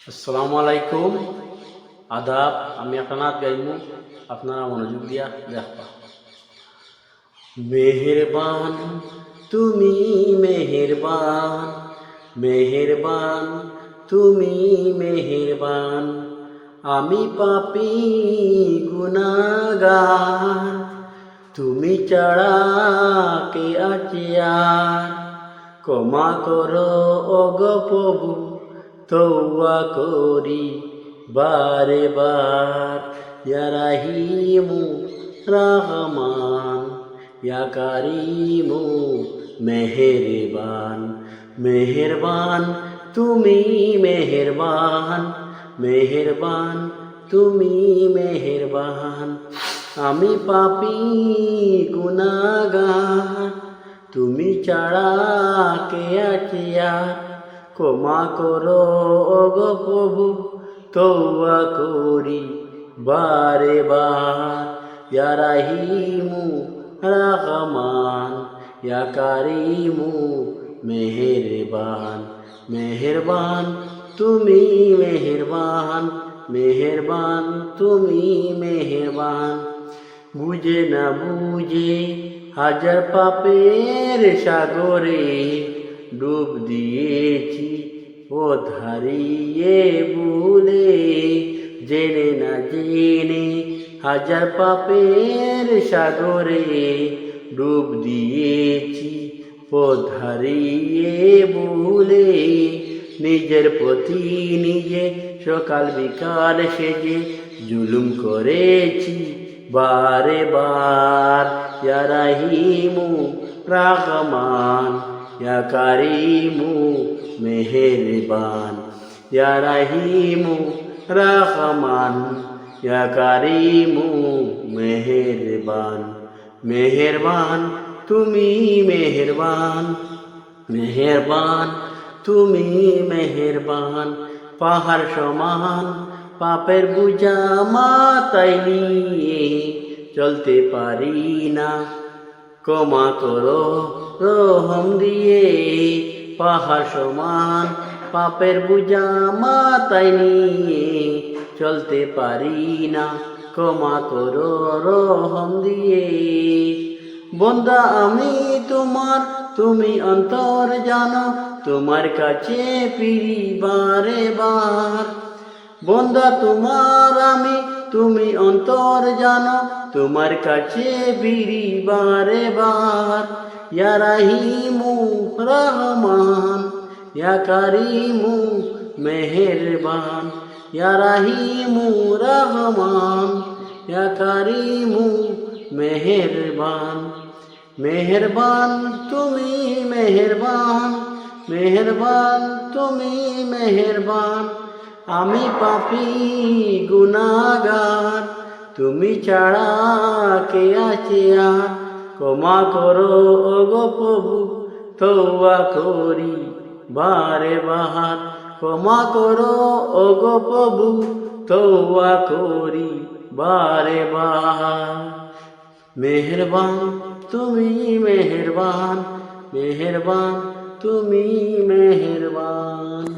আসসালামু আলাইকুম, আদাব। আমি একটা নাচ গাইমু, আপনারা মনোযোগ দিয়া দেখবা। মেহেরবান তুমি, মেহেরবান, মেহেরবান তুমি, মেহেরবান। আমি পাপী গুনাহগার, তুমি ছাড়া কে আছে আর। ক্ষমা করো ওগো প্রভু, তওবা করি বারে বার। ইয়া রাহিমু রহমান, ইয়া কারিমু মেহেরবান। মেহেরবান তুমি, মেহেরবান, মেহেরবান তুমি, মেহেরবান। আমি পাপী গুনাহগার, তুমি ছাড়া কে আছে আর। ক্ষমা করো ওগো প্রভু, তওবা করি বারে বার। ইয়া রাহিমু রহমান, ইয়া কারিমু মেহেরবান। মেহেরবান তুমি, মেহেরবান, মেহেরবান তুমি, মেহেরবান। বুঝে না বুঝে হাজার পাপের সাগরে ডুব দিয়েছি পথ হারিয়ে ভুলে। জেনে না জেনে হাজার পাপের সাগরে ডুব দিয়েছি পথ হারিয়ে ভুলে। নিজের প্রতি নিজে সকাল বিকাল সেজে জুলুম করেছি বারে বার। ইয়া রাহিমু রহমান, ইয়া কারিমু মেহেরবান। ইয়া রাহিমু রহমান, ইয়া কারিমু মেহেরবান। মেহেরবান তুমি, মেহেরবান, মেহেরবান তুমি, মেহেরবান। পাহাড় সমান পাপের বোঝা মাথায় নিয়ে চলতে পারি না, ক্ষমা করো রহম দিয়ে। পাহাড় সমান পাপের বোঝা মাথায় নিয়ে চলতে পারি না, ক্ষমা করো রহম দিয়ে। বন্দা আমি তোমার, তুমি অন্তর জানো, তোমার কাছে ফিরি বারে বার। বন্দা তোমার আমি, তুমি অন্তর জানো, তোমার কাছে ফিরি বারে বার। ইয়া রাহিমু রহমান, ইয়া কারিমু মেহেরবান। ইয়া রাহিমু রহমান, ইয়া কারিমু মেহেরবান। মেহেরবান তুমি, মেহেরবান, মেহেরবান তুমি, মেহেরবান। আমি পাপী গুনাহগার, তুমি ছাড়া কে আছে আর। ক্ষমা করো ওগো প্রভু, তওবা করি বারে বার। ক্ষমা করো ওগো প্রভু, তওবা করি বারে বার। মেহেরবান তুমি, মেহেরবান, মেহেরবান তুমি, মেহেরবান।